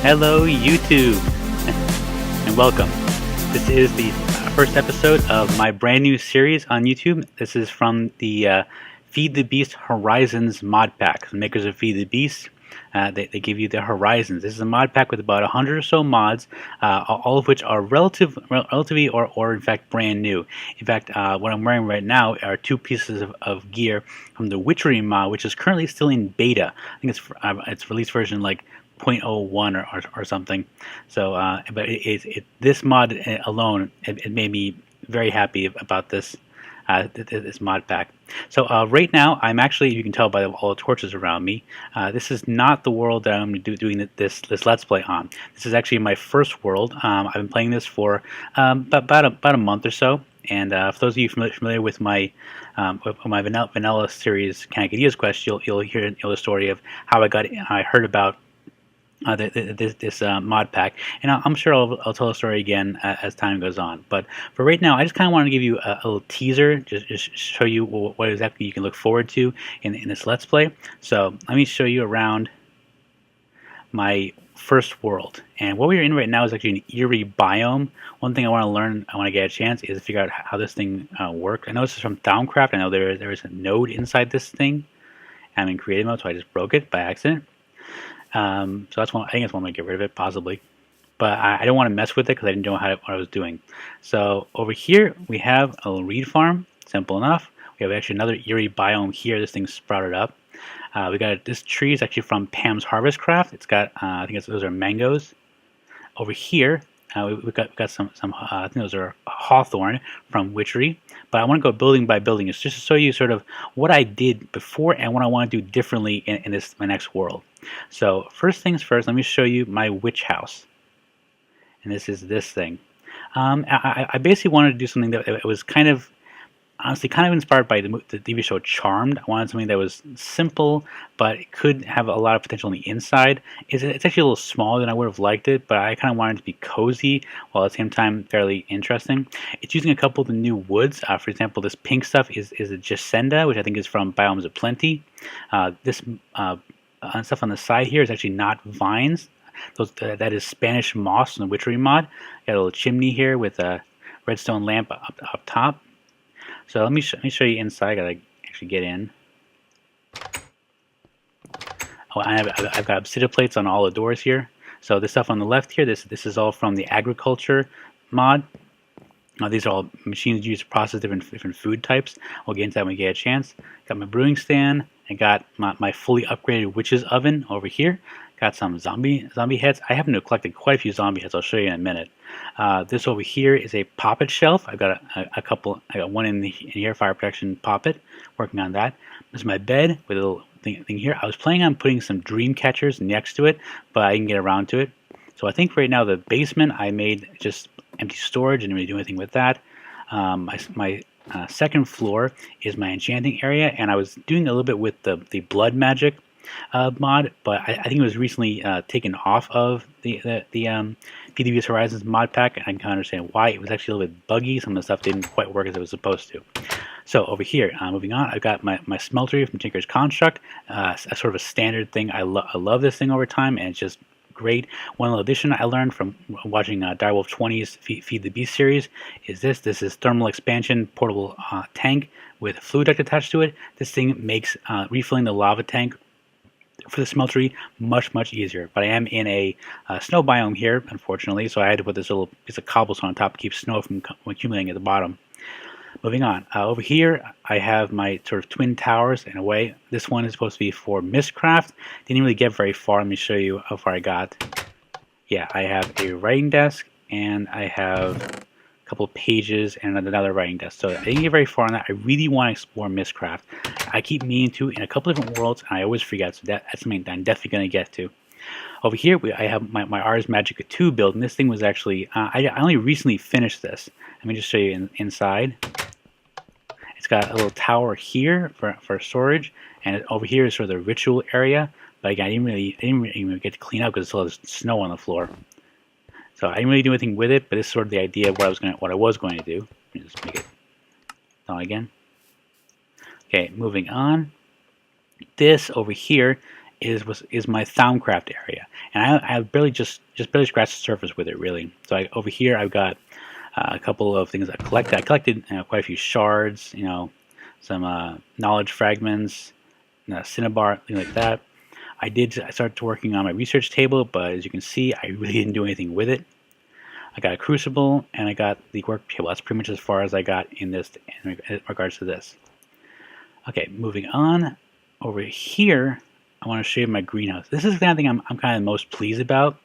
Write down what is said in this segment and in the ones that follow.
Hello, YouTube, and welcome. This is the first episode of my brand new series on YouTube. This is from the Feed the Beast Horizons mod pack. The makers of Feed the Beast, they give you the Horizons. This is a mod pack with about 100 or so mods, all of which are relatively or in fact brand new. In fact, what I'm wearing right now are two pieces of gear from the Witchery mod, which is currently still in beta. I think it's release version like 0.01 or something. So, but this mod alone, it made me very happy about this this mod pack. So right now, I'm actually, you can tell by all the torches around me, this is not the world that I'm doing this Let's Play on. This is actually my first world. I've been playing this for about a month or so. And for those of you familiar with my vanilla series, Can I Get Ideas Quest, you'll hear the story of how I heard about this mod pack, and I'm sure I'll tell the story again as time goes on. But for right now, I just kind of want to give you a little teaser, just show you what exactly you can look forward to in this Let's Play. So let me show you around my first world, and what we're in right now is actually an eerie biome. One thing I want to learn, I want to get a chance, is to figure out how this thing works. I know this is from Thaumcraft. I know there is a node inside this thing. I'm in creative mode, so I just broke it by accident. So that's one. I think that's one way to get rid of it, possibly. But I don't want to mess with it because I didn't know what I was doing. So over here we have a little reed farm. Simple enough. We have actually another eerie biome here. This thing sprouted up. We got this tree is actually from Pam's Harvest Craft. It's got I think those are mangoes. Over here we've got some I think those are hawthorn from Witchery. But I want to go building by building. It's just to show you sort of what I did before and what I want to do differently in my next world. So first things first, let me show you my witch house. And this is this thing. I basically wanted to do something that was honestly kind of inspired by the TV show Charmed. I wanted something that was simple, but it could have a lot of potential on the inside. It's actually a little smaller than I would have liked it, but I kind of wanted it to be cozy while at the same time fairly interesting. It's using a couple of the new woods. For example, this pink stuff is a Jacinda, which I think is from Biomes of Plenty. This stuff on the side here is actually not vines. That is Spanish moss in the Witchery mod. Got a little chimney here with a redstone lamp up top. So let me show you inside. I gotta actually get in. Oh, I've got obsidian plates on all the doors here. So this stuff on the left here, this is all from the agriculture mod. These are all machines used to process different food types. We'll get into that when we get a chance. Got my brewing stand. I got my fully upgraded witch's oven over here. Got some zombie heads. I happen to have collected quite a few zombie heads. I'll show you in a minute. This over here is a poppet shelf. I've got a couple. I got one in here, fire protection poppet. Working on that. This is my bed with a little thing here. I was planning on putting some dream catchers next to it, but I didn't get around to it. So I think right now the basement I made just empty storage. I didn't really do anything with that. My second floor is my enchanting area, and I was doing a little bit with the blood magic mod, but I think it was recently taken off of the FTB Horizons mod pack, and I can understand why. It was actually a little bit buggy. Some of the stuff didn't quite work as it was supposed to. So over here, moving on, I've got my smeltery from Tinker's Construct, a sort of a standard thing. I love this thing over time, and it's just great. One little addition I learned from watching Direwolf 20's Feed the Beast series is this. This is thermal expansion portable tank with a fluid duct attached to it. This thing makes refilling the lava tank for the smeltery much easier. But I am in a snow biome here, unfortunately, so I had to put this little piece of cobblestone on top to keep snow from accumulating at the bottom. Moving on, over here I have my sort of twin towers in a way. This one is supposed to be for Mistcraft. Didn't really get very far. Let me show you how far I got. Yeah, I have a writing desk, and I have a couple of pages and another writing desk. So I didn't get very far on that. I really want to explore Mistcraft. I keep meaning to in a couple of different worlds, and I always forget. So that's something that I'm definitely going to get to. Over here, I have my Ars Magica 2 build, and this thing was actually, I only recently finished this. Let me just show you inside. It's got a little tower here for storage, and over here is sort of the ritual area. But again, I didn't even get to clean up because there's snow on the floor. So I didn't really do anything with it, but this is sort of the idea of what I was going to do. Let me just make it down again. Okay, moving on. This over here is my Thaumcraft area, and I barely just barely scratched the surface with it, really. So over here I've got a couple of things I collected. I collected quite a few shards, some knowledge fragments, cinnabar, things like that. I started working on my research table, but as you can see, I really didn't do anything with it. I got a crucible, and I got the work table. That's pretty much as far as I got in regards to this. Okay, moving on. Over here, I want to show you my greenhouse. This is the kind of thing I'm kind of most pleased about,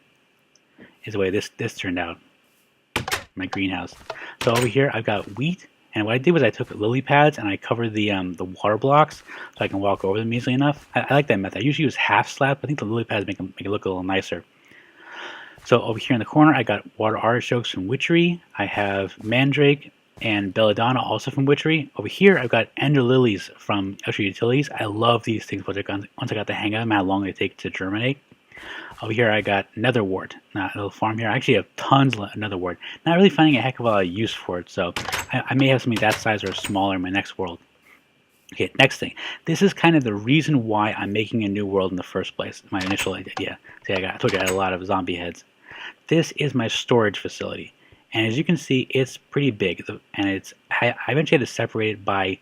is the way this turned out. My greenhouse. So over here, I've got wheat, and what I did was I took lily pads and I covered the water blocks so I can walk over them easily enough. I like that method. I usually use half slab, but I think the lily pads make it look a little nicer. So over here in the corner, I got water artichokes from Witchery. I have mandrake and belladonna also from Witchery. Over here, I've got ender lilies from Extra Utilities. I love these things once I got the hang of them, how long they take to germinate. Over here, I got netherwort. A little farm here. I actually have tons of netherwort. Not really finding a heck of a lot of use for it, so I may have something that size or smaller in my next world. Okay, next thing. This is kind of the reason why I'm making a new world in the first place. My initial idea. See, I told you I had a lot of zombie heads. This is my storage facility, and as you can see, it's pretty big. And I eventually had to separate it by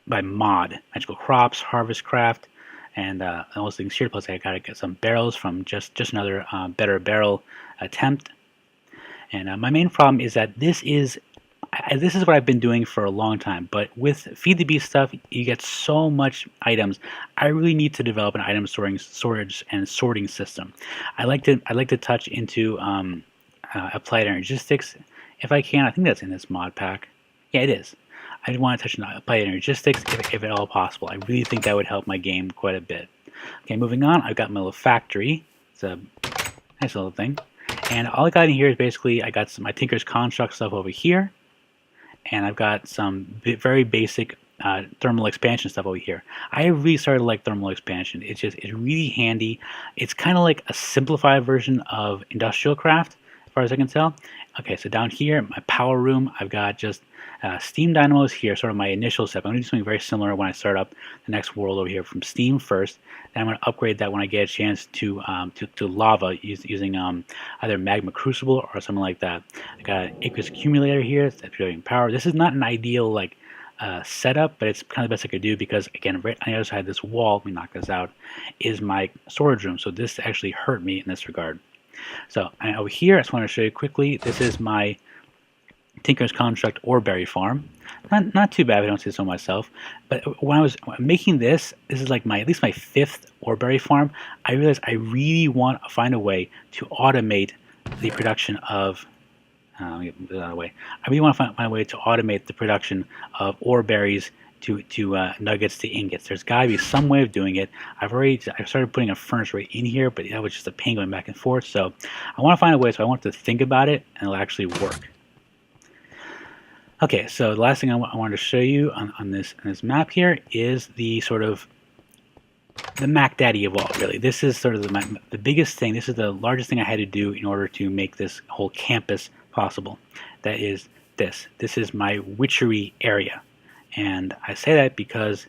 mod, magical crops, harvest craft, and all those things here. Plus, I gotta get some barrels from just another better barrel attempt. And my main problem is that this is what I've been doing for a long time. But with Feed the Beast stuff, you get so much items. I really need to develop an item storage and sorting system. I like to touch into applied energistics if I can. I think that's in this mod pack. Yeah, it is. I want to touch on applied energistics if at all possible. I really think that would help my game quite a bit. Okay, moving on. I've got my little factory. It's a nice little thing. And all I got in here is basically I got my Tinker's Construct stuff over here. And I've got some very basic thermal expansion stuff over here. I really started to like thermal expansion. It's really handy. It's kind of like a simplified version of industrial craft, as far as I can tell. Okay, so down here, my power room, I've got just steam dynamos here, sort of my initial step. I'm going to do something very similar when I start up the next world over here from steam first. Then I'm going to upgrade that when I get a chance to lava using either magma crucible or something like that. I got an aqueous accumulator here that's generating power. This is not an ideal setup, but it's kind of the best I could do because, again, right on the other side of this wall, let me knock this out, is my storage room. So this actually hurt me in this regard. So over here, I just want to show you quickly, this is my Tinker's Construct Oreberry farm. Not too bad if I don't say so myself. But when I was making this is like at least my 5th Oreberry farm. I realized I really want to find a way to automate the production of. Let me move that out of the way. I really want to find a way to automate the production of Oreberries to nuggets to ingots. There's got to be some way of doing it. I started putting a furnace right in here, but that was just a pain going back and forth. So I want to find a way. So I want to think about it and it'll actually work. Okay, so the last thing I wanted to show you on this map here is the sort of the Mac Daddy of all, really. This is sort of the biggest thing. This is the largest thing I had to do in order to make this whole campus possible. That is this. This is my witchery area. And I say that because,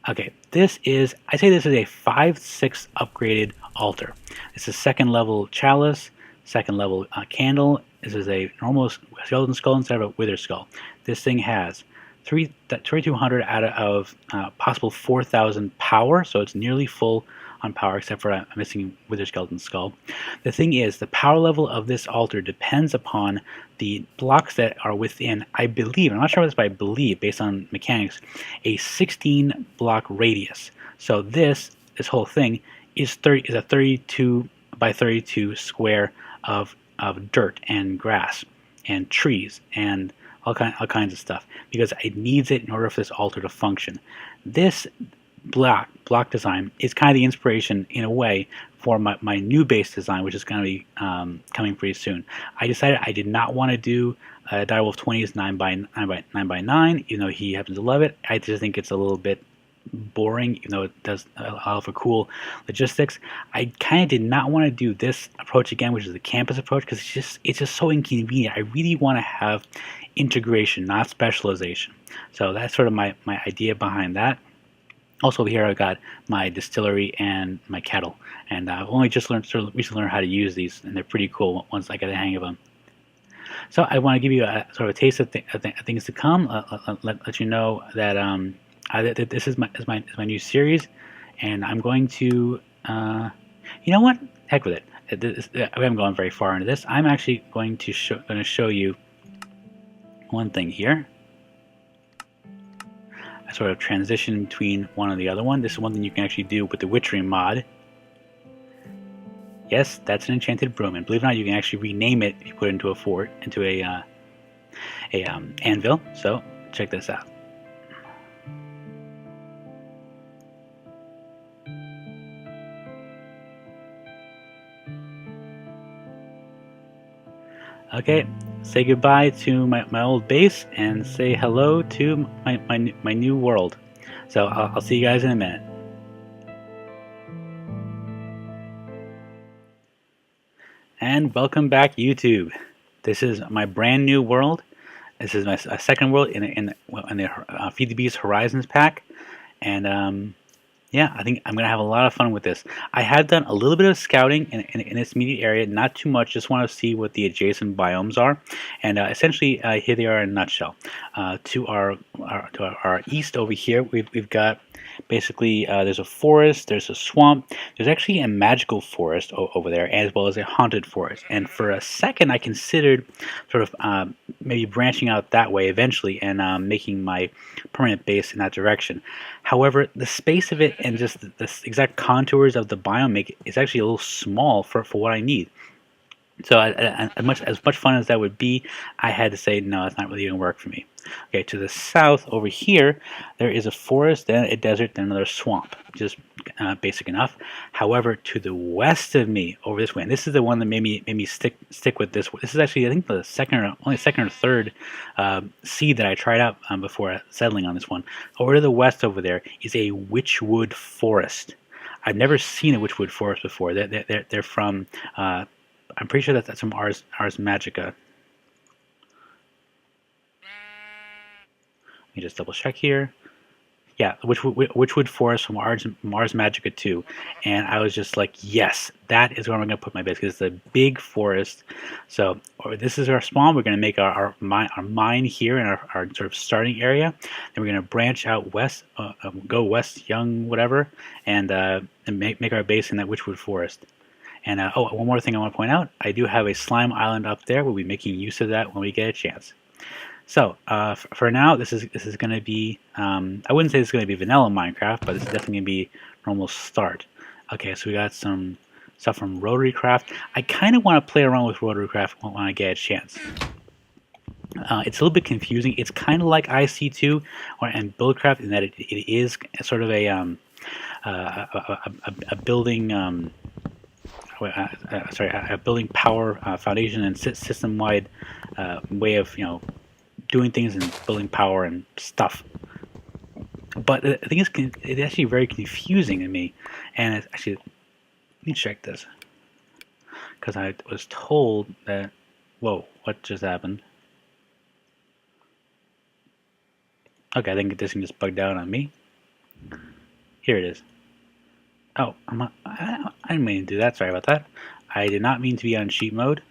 okay, I say this is a 5/6 upgraded altar. This is 2nd level chalice, 2nd level candle. This is a normal skeleton skull instead of a wither skull. This thing has 3,200 out of possible 4,000 power, so it's nearly full on power, except for I'm missing wither skeleton skull. The thing is, the power level of this altar depends upon the blocks that are within, I believe, I'm not sure what this, but I believe, based on mechanics, a 16 block radius. So this whole thing is a 32 by 32 square of dirt and grass and trees and all kinds of stuff, because it needs it in order for this altar to function. This block design is kind of the inspiration, in a way, for my new base design, which is going to be coming pretty soon. I decided I did not want to do Direwolf 20's 9 by 9, even though he happens to love it. I just think it's a little bit boring, even though it does allow for cool logistics. I kind of did not want to do this approach again, which is the campus approach, because it's just so inconvenient. I really want to have integration, not specialization. So that's sort of my idea behind that. Also over here, I've got my distillery and my kettle, and I've only just recently learned how to use these, and they're pretty cool once I get the hang of them. So I want to give you a sort of a taste of, things to come. Let you know that this is my new series, and I'm going to, you know what? Heck with it. We haven't gone very far into this. I'm actually going to show you one thing here. I sort of transition between one and the other one. This is one thing you can actually do with the Witchery mod. Yes, that's an enchanted broom, and believe it or not, you can actually rename it if you put it into a fort, into a anvil. So check this out. Okay, say goodbye to my old base and say hello to my new world. So I'll see you guys in a minute. And welcome back, YouTube. This is my brand new world. This is my second world in the FTB Horizons pack, and yeah, I think I'm gonna have a lot of fun with this. I have done a little bit of scouting in this immediate area, not too much. Just want to see what the adjacent biomes are, and essentially here they are in a nutshell. To our east over here, we've got basically there's a forest, there's a swamp, there's actually a magical forest over there, as well as a haunted forest. And for a second, I considered sort of maybe branching out that way eventually and making my permanent base in that direction. However, the space of it and just the exact contours of the biome make it, it's actually a little small for what I need. So as much fun as that would be, I had to say no, it's not really going to work for me. Okay, to the south over here, there is a forest, then a desert, then another swamp. Just basic enough. However, to the west of me, over this way, and this is the one that made me stick with this. This is actually, I think, the only second or third seed that I tried out before settling on this one. Over to the west over there is a witchwood forest. I've never seen a witchwood forest before. They're from I'm pretty sure that's from Ars Magica. Let me just double check here. Yeah, Witchwood Forest from Ars Magica 2. And I was just like, yes, that is where I'm going to put my base, because it's a big forest. So this is our spawn. We're going to make our mine here in our sort of starting area. Then we're going to branch out west, go west, young, whatever, and make our base in that Witchwood Forest. And oh, one more thing I want to point out, I do have a slime island up there. We'll be making use of that when we get a chance. So for now, this is going to be, I wouldn't say this is going to be vanilla Minecraft, but this is definitely going to be normal start. Okay, so we got some stuff from Rotarycraft. I kind of want to play around with Rotarycraft when I get a chance. It's a little bit confusing. It's kind of like IC2 and Buildcraft in that it is sort of a building. A building power foundation and system-wide way of doing things and building power and stuff. But the thing is, it's actually very confusing to me. And it's actually, let me check this, because I was told that. Whoa! What just happened? Okay, I think this thing just bugged out on me. Here it is. Oh, I didn't mean to do that. Sorry about that. I did not mean to be on cheat mode.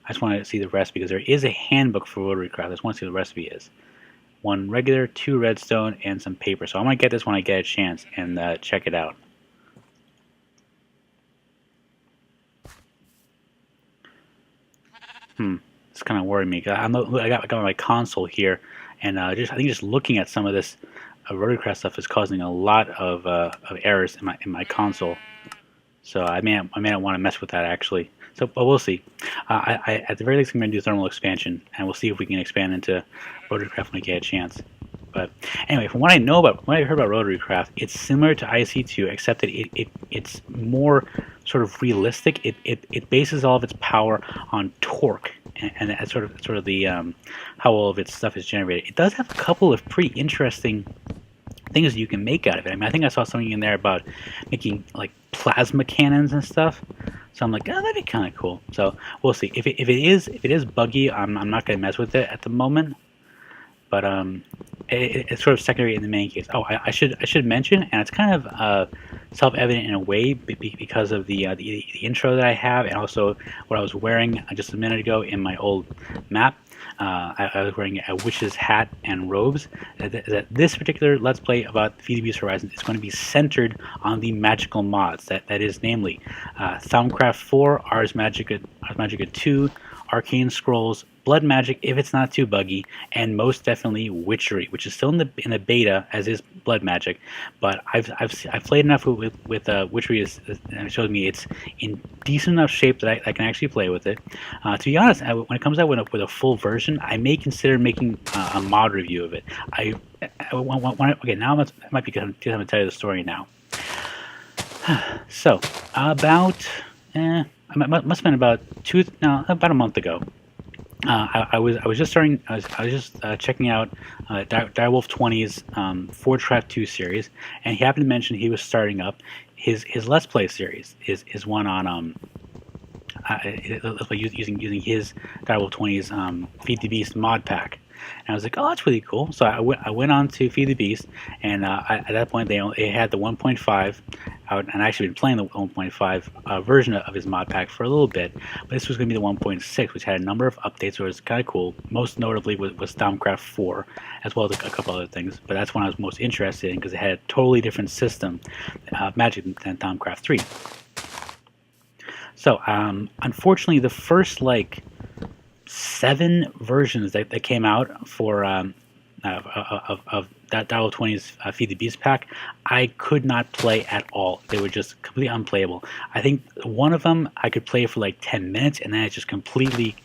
I just wanted to see the recipe, because there is a handbook for Rotarycraft. I just want to see what the recipe is. 1 regular, 2 redstone, and some paper. So I'm going to get this when I get a chance and check it out. It's kind of worrying me. I got my console here, and I think just looking at some of this Rotarycraft stuff is causing a lot of errors in my console, so I may not want to mess with that actually. So, but we'll see. At the very least, I'm going to do thermal expansion, and we'll see if we can expand into Rotarycraft when we get a chance. But anyway, from what I know about, what I heard about Rotarycraft, it's similar to IC2, except that it's more sort of realistic. It bases all of its power on torque, and that's sort of the how all of its stuff is generated. It does have a couple of pretty interesting things you can make out of it. I mean, I think I saw something in there about making like plasma cannons and stuff. So I'm like, oh, that'd be kind of cool. So we'll see. If it is buggy, I'm not going to mess with it at the moment. but it's sort of secondary in the main case. Oh, I should mention, and it's kind of self-evident in a way because of the intro that I have, and also what I was wearing just a minute ago in my old map. I was wearing a witch's hat and robes. That this particular Let's Play about FTB Horizons is going to be centered on the magical mods. That is, namely, Thaumcraft 4, Ars Magica 2, Arcane Scrolls, Blood Magic if it's not too buggy, and most definitely Witchery, which is still in the beta, as is Blood Magic. But I've played enough with Witchery, and it shows me it's in decent enough shape that I can actually play with it. To be honest, when it comes out with a full version, I may consider making a mod review of it. Okay, now it might be good. I'm going to tell you the story now. So about it must have been about a month ago. I was just starting. I was just checking out Direwolf 20's Forgecraft 2 series, and he happened to mention he was starting up his Let's Play series. His one on using his Direwolf 20's Feed the Beast mod pack. And I was like, oh, that's really cool. So I went on to Feed the Beast, and at that point they had the 1.5 out, and I actually been playing the 1.5 version of his mod pack for a little bit. But this was going to be the 1.6, which had a number of updates, which was kind of cool. Most notably was Thaumcraft 4, as well as a couple other things. But that's one I was most interested in because it had a totally different system of magic than Thaumcraft 3. So unfortunately, the first 7 versions that came out for of that Direwolf 20's Feed the Beast pack, I could not play at all. They were just completely unplayable. I think one of them I could play for 10 minutes, and then it just completely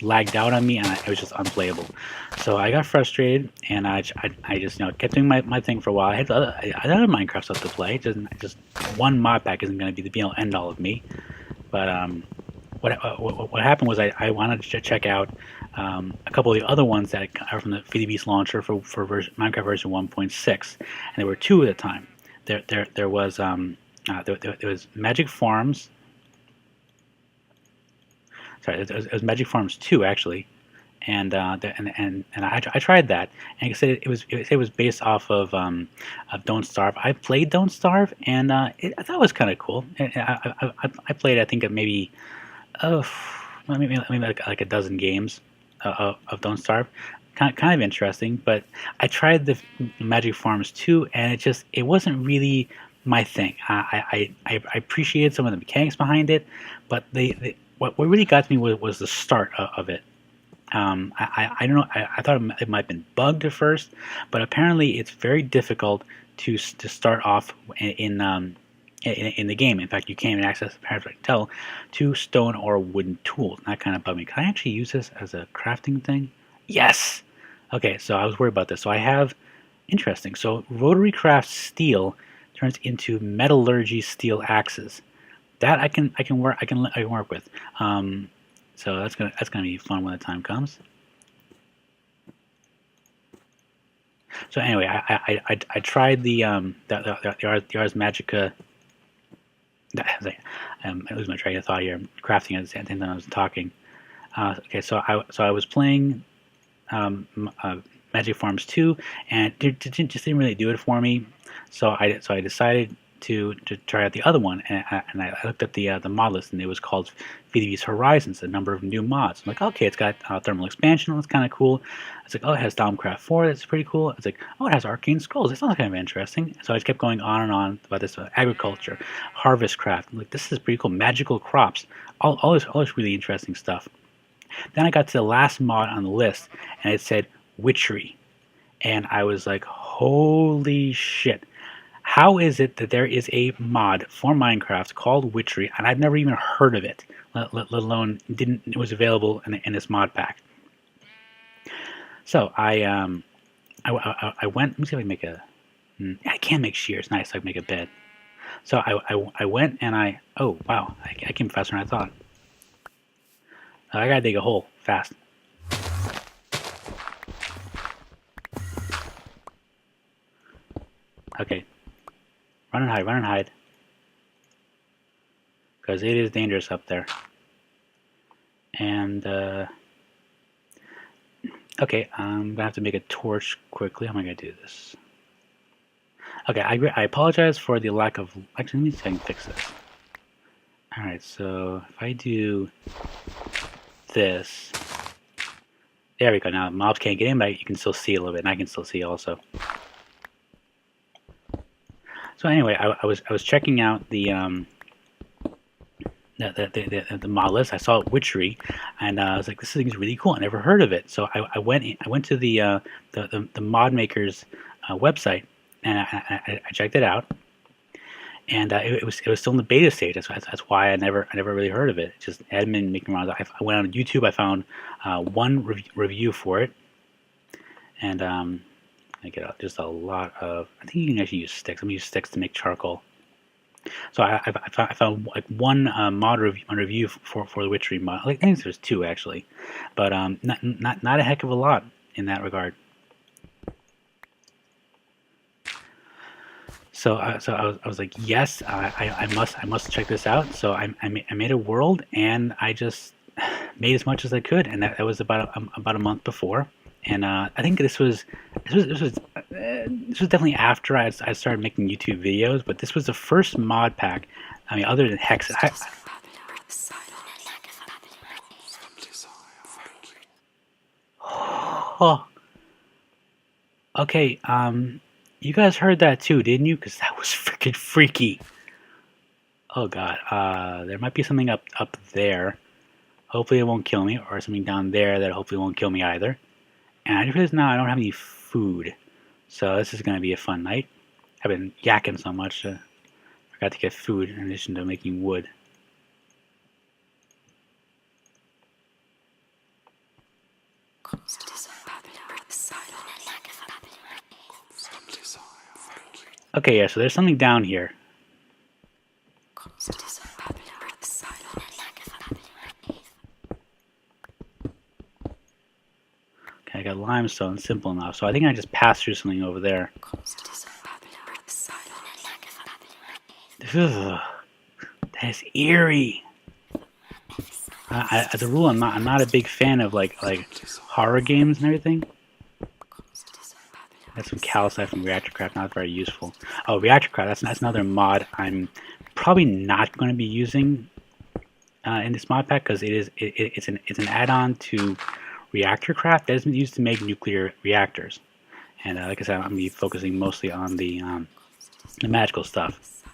lagged out on me, and it was just unplayable. So I got frustrated, and I just kept doing my thing for a while. I had other Minecraft stuff to play. Just one mod pack isn't going to be the be-all end-all of me. But what happened was I wanted to check out a couple of the other ones that are from the Feed the Beast launcher for Minecraft version 1.6, and there were 2 at a time. There was Magic Farms. Sorry, it was Magic Farms 2 actually, and I tried that, and it was based off of Don't Starve. I played Don't Starve, and I thought it was kind of cool. I played, I think, maybe like a dozen games of Don't Starve. Kind of interesting, but I tried the Magic Farms 2, and it wasn't really my thing. I appreciated some of the mechanics behind it, but what really got to me was the start of it. I don't know. I thought it might have been bugged at first, but apparently it's very difficult to start off in the game. In fact, you can't even access, as far as I can tell, to stone or wooden tools. And that kind of bugged me. Can I actually use this as a crafting thing? Yes! Okay, so I was worried about this. So I have, interesting. So rotary craft steel turns into metallurgy steel axes. That I can work with. So that's gonna be fun when the time comes. So anyway, I tried the Ars Magica. I'm losing my train of thought here. Crafting at the same time I was talking. Okay, so I was playing Magic Farms 2, and it just didn't really do it for me. So I decided to try out the other one, and I looked at the mod list, and it was called FTB Horizons, a number of new mods. I'm like, okay, it's got thermal expansion, that's kind of cool. It's like, oh, it has Thaumcraft 4, that's pretty cool. It's like, oh, it has Arcane Scrolls, that sounds kind of interesting. So I just kept going on and on about this agriculture, harvest craft. I'm like, this is pretty cool, magical crops, all this really interesting stuff. Then I got to the last mod on the list, and it said Witchery, and I was like, holy shit. How is it that there is a mod for Minecraft called Witchery, and I've never even heard of it, let alone it was available in this mod pack? So I went. Let me see if I can make a. I can make shears. Nice. I can make a bed. So I went and oh wow, I came faster than I thought. I gotta dig a hole fast. Okay. Run and hide. Because it is dangerous up there. And Okay, I'm gonna have to make a torch quickly. How am I gonna do this? Okay, I apologize for the lack of. Actually, let me see if I can fix this. All right, so if I do this, there we go. Now mobs can't get in, but you can still see a little bit, and I can still see also. So anyway, I was checking out the mod list. I saw Witchery, and I was like, this thing's really cool. I never heard of it, so I went to the mod maker's website, and I checked it out, and it was still in the beta stage. That's why I never really heard of it. Just admin making rounds. I went on YouTube. I found one review for it, and I get just a lot of. I think you can actually use sticks. I'm gonna use sticks to make charcoal. So I found like one mod review for the Witchery mod. Like, I think there's two actually, but not a heck of a lot in that regard. So I was like, yes, I must check this out. So I made a world, and I just made as much as I could, and that was about a month before. And I think this was definitely after I started making YouTube videos, but this was the first mod pack. I mean, other than Hex. Oh, okay. You guys heard that too, didn't you? Because that was freaking freaky. Oh God. There might be something up there. Hopefully it won't kill me, or something down there that hopefully won't kill me either. And I just realized now I don't have any food. So this is going to be a fun night. I've been yakking so much. Forgot to get food in addition to making wood. Okay, yeah, so there's something down here. Okay, I got limestone, simple enough. So I think I just passed through something over there. Ugh, that is eerie. As a rule, I'm not a big fan of like horror games and everything. That's some calcite from Reactorcraft, not very useful. Oh, Reactorcraft, that's another mod I'm probably not going to be using in this mod pack, because it's an add-on to Reactorcraft that is used to make nuclear reactors. And like I said, I'm going to be focusing mostly on the magical stuff.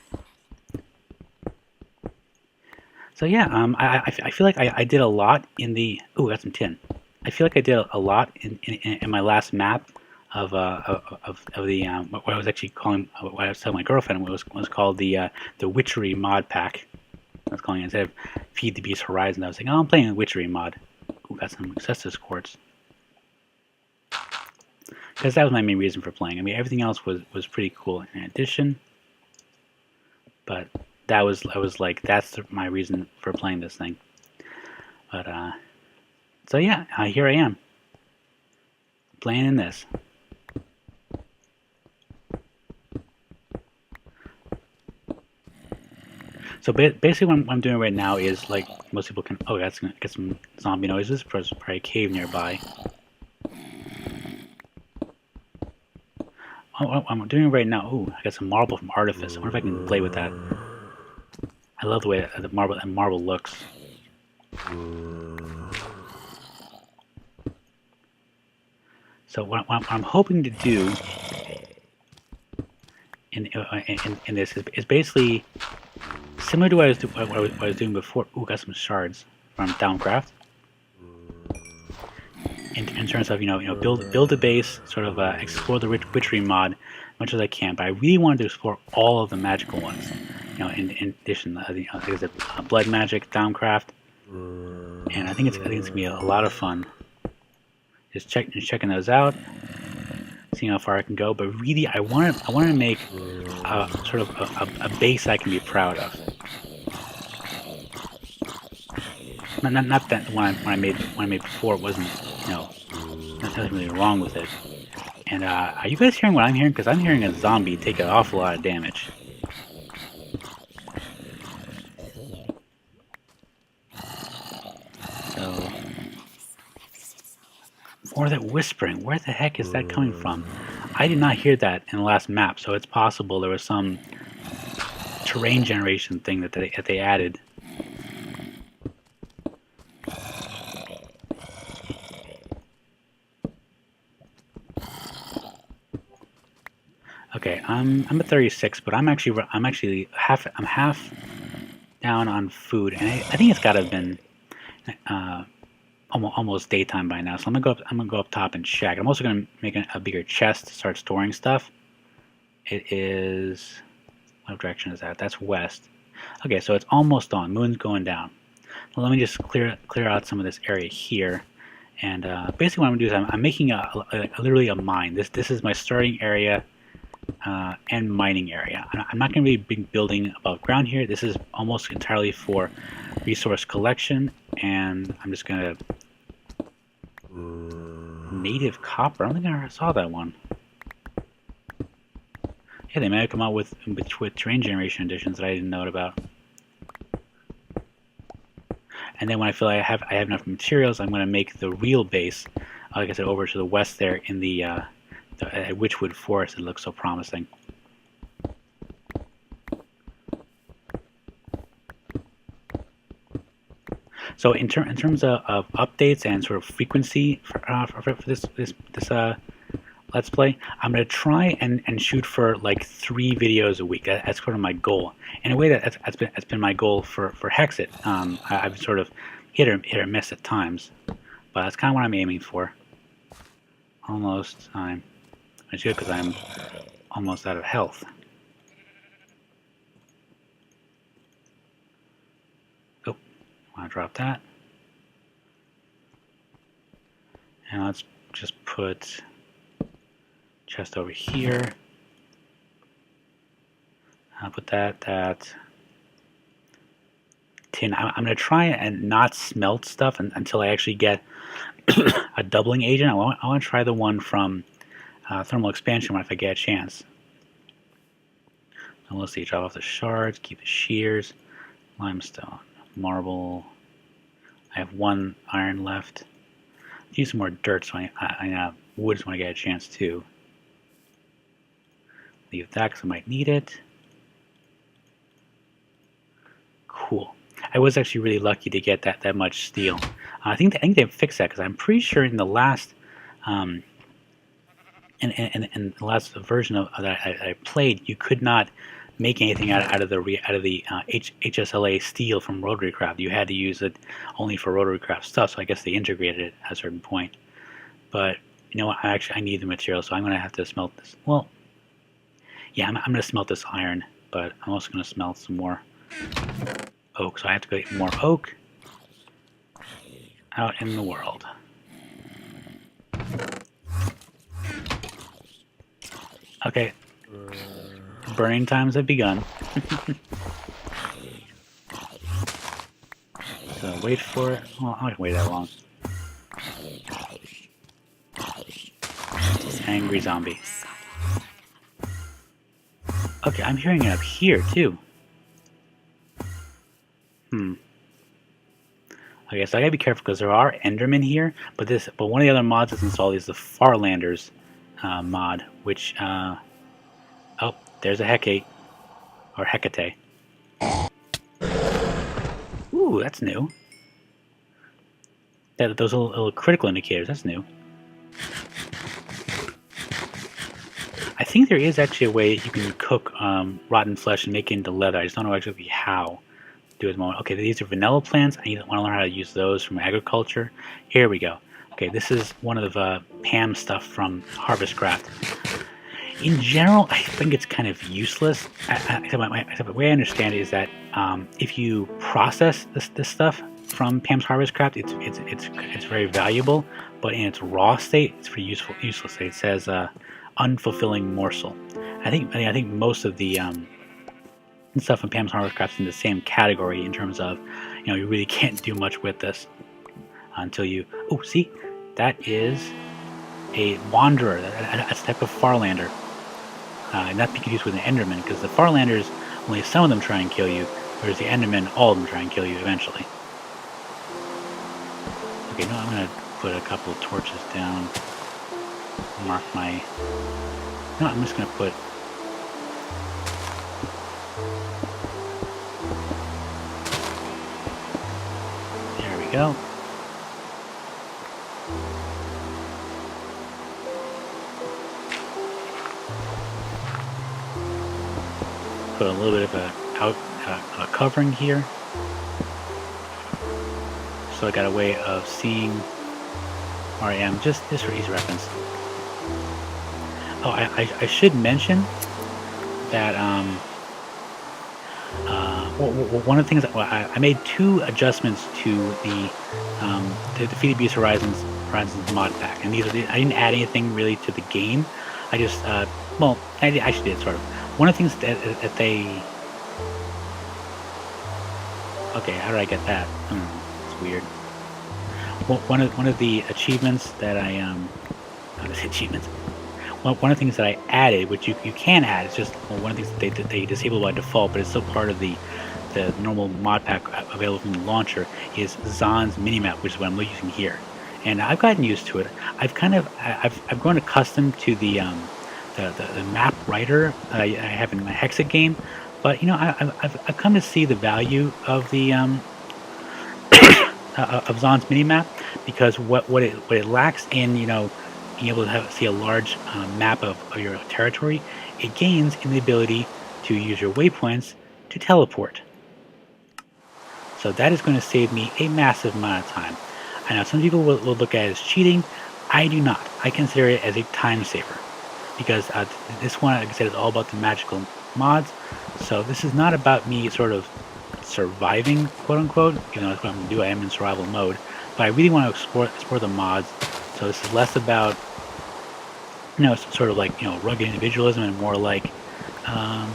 So yeah, I feel like I did a lot in the. Ooh, got some tin. I feel like I did a lot in my last map of the what I was actually calling, what I was telling my girlfriend was called the Witchery mod pack. I was calling it, instead of Feed the Beast Horizons. I was saying, oh, I'm playing the Witchery mod. Ooh, got some Cestus quartz. Because that was my main reason for playing. I mean, everything else was pretty cool in addition, but I was like, that's my reason for playing this thing. But so yeah, here I am playing in this. So basically what I'm doing right now is, like most people can, oh, that's gonna get some zombie noises. There's probably a cave nearby. What I'm doing right now, ooh, I got some marble from Artifice. I wonder if I can play with that. I love the way the marble looks. So what I'm hoping to do in this is basically similar to what I was doing before. Ooh, got some shards from Thaumcraft. In terms of build a base, sort of explore the Witchery mod as much as I can. But I really wanted to explore all of the magical ones. In addition, like I said, blood magic, Thaumcraft, and I think it's gonna be a lot of fun. Just checking those out, seeing how far I can go. But really, I wanted to make sort of a base I can be proud of. Not that when I made before, it wasn't, nothing really wrong with it. And are you guys hearing what I'm hearing? Because I'm hearing a zombie take an awful lot of damage. So Or that whispering. Where the heck is that coming from? I did not hear that in the last map, so it's possible there was some terrain generation thing that they added. Okay, I'm at 36, but I'm half down on food, and I think it's got to have been almost daytime by now. So I'm gonna go up top and check. I'm also gonna make a bigger chest to start storing stuff. It is, what direction is that? That's west. Okay, so it's almost dawn. Moon's going down. Well, let me just clear out some of this area here. And basically what I'm gonna do is I'm making literally a mine. This is my starting area and mining area. I'm not going to be building above ground here. This is almost entirely for resource collection, and I'm just going to native copper. I don't think I ever saw that one. Yeah, they may have come out with terrain generation additions that I didn't know about. And then when I feel like I have enough materials, I'm going to make the real base, like I said, over to the west there in the Witchwood Forest. It looks so promising. So in terms of updates and sort of frequency for this Let's Play, I'm going to try and shoot for like 3 videos a week. That's sort of my goal. In a way, that's been my goal for Hexit. I've sort of hit or miss at times, but that's kind of what I'm aiming for. Almost time. It's good because I'm almost out of health. Oh, I want to drop that. And let's just put chest over here. I'll put that tin. I'm going to try and not smelt stuff until I actually get a doubling agent. I want to try the one from thermal expansion if I get a chance. So let's see, drop off the shards, keep the shears, limestone, marble. I have 1 iron left. Use some more dirt, so I wood when I get a chance too. Leave that because I might need it. Cool. I was actually really lucky to get that much steel. I think they've fixed that because I'm pretty sure in the last in the last version of that I played, you could not make anything out of the HSLA steel from Rotary Craft. You had to use it only for Rotary Craft stuff. So I guess they integrated it at a certain point. But you know what? I need the material, so I'm going to have to smelt this. Well, yeah, I'm going to smelt this iron, but I'm also going to smelt some more oak. So I have to go get more oak out in the world. Okay, burning times have begun. So wait for it. Well, I'm not gonna wait that long. Angry zombie. Okay, I'm hearing it up here too. Okay, so I gotta be careful because there are Endermen here, but one of the other mods that's installed is the Farlanders mod, which oh, there's a Hecate or Hecate. Ooh, that's new. Those little critical indicators, that's new. I think there is actually a way you can cook rotten flesh and make it into leather. I just don't know actually how to do it at the moment. Okay, these are vanilla plants. I want to learn how to use those from agriculture. Here we go. Okay, this is one of Pam's stuff from Harvestcraft. In general, I think it's kind of useless. The way I understand it is that if you process this stuff from Pam's Harvestcraft, it's very valuable, but in its raw state, it's pretty useless. It says unfulfilling morsel. I think most of the stuff from Pam's Harvestcraft is in the same category in terms of, you really can't do much with this until you. Oh, see, that is a wanderer. That's a type of Farlander. Not to be confused with an Enderman, because the Farlanders, only some of them try and kill you, whereas the Endermen, all of them try and kill you eventually. Okay, no, I'm going to put a couple of torches down. Mark my... No, I'm just going to put... There we go. Put a little bit of a covering here. So I got a way of seeing where I am, just for easy reference. Oh, I should mention that one of the things, I made 2 adjustments to the FTB Horizons mod pack, and these are I didn't add anything really to the game. I just well, I actually did sort of. One of the things that they... Okay, how did I get that? It's weird. Well, one of the achievements that I how to say achievements. One of the things that I added, which you can add, it's just one of the things that they disable by default, but it's still part of the normal mod pack available from the launcher, is Zahn's minimap, which is what I'm using here. And I've gotten used to it. I've grown accustomed to the map writer I have in my Hexit game, but you know I've come to see the value of the of Zahn's minimap, because what it lacks in, you know, being able to see a large map of your territory, it gains in the ability to use your waypoints to teleport. So that is going to save me a massive amount of time. I know some people will look at it as cheating. I do not. I consider it as a time saver, because this one, like I said, is all about the magical mods. So this is not about me sort of surviving, quote unquote, even though that's what I'm going to do. I am in survival mode, but I really want to explore the mods. So this is less about, you know, sort of like, you know, rugged individualism, and more like, I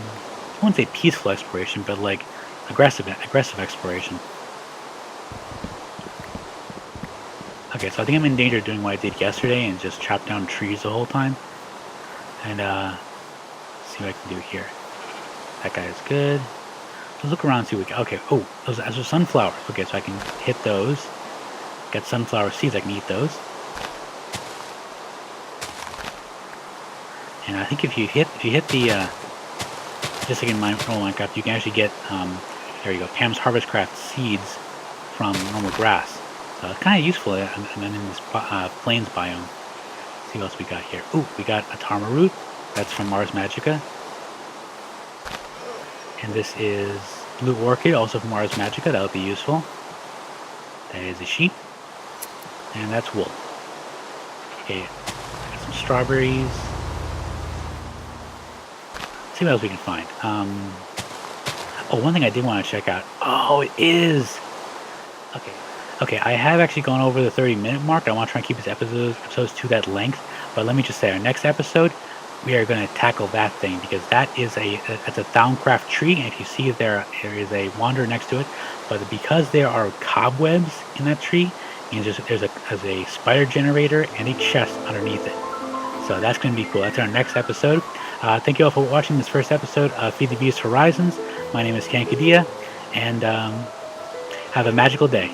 wouldn't say peaceful exploration, but like aggressive exploration. Okay, so I think I'm in danger of doing what I did yesterday and just chop down trees the whole time. And see what I can do here. That guy is good. Let's look around and see what we can. Okay, oh, those are sunflowers. Okay, so I can hit those. Got sunflower seeds, I can eat those. And I think if you hit the just like in my normal Minecraft, you can actually get there you go, Pam's Harvestcraft seeds from normal grass. So it's kind of useful. I'm in this plains biome. Let's see what else we got here. Ooh, we got a Tarma root. That's from Ars Magica. And this is Blue Orchid, also from Ars Magica. That would be useful. That is a sheep. And that's wool. Okay, got some strawberries. Let's see what else we can find. Oh, one thing I did want to check out. Oh, it is. Okay, I have actually gone over the 30-minute mark. I want to try and keep these episodes to that length. But let me just say, our next episode, we are going to tackle that thing, because that's a Thaumcraft tree, and if you see there is a wanderer next to it. But because there are cobwebs in that tree, means there's a spider generator and a chest underneath it. So that's going to be cool. That's our next episode. Thank you all for watching this first episode of FTB Horizons. My name is Kankadia, and have a magical day.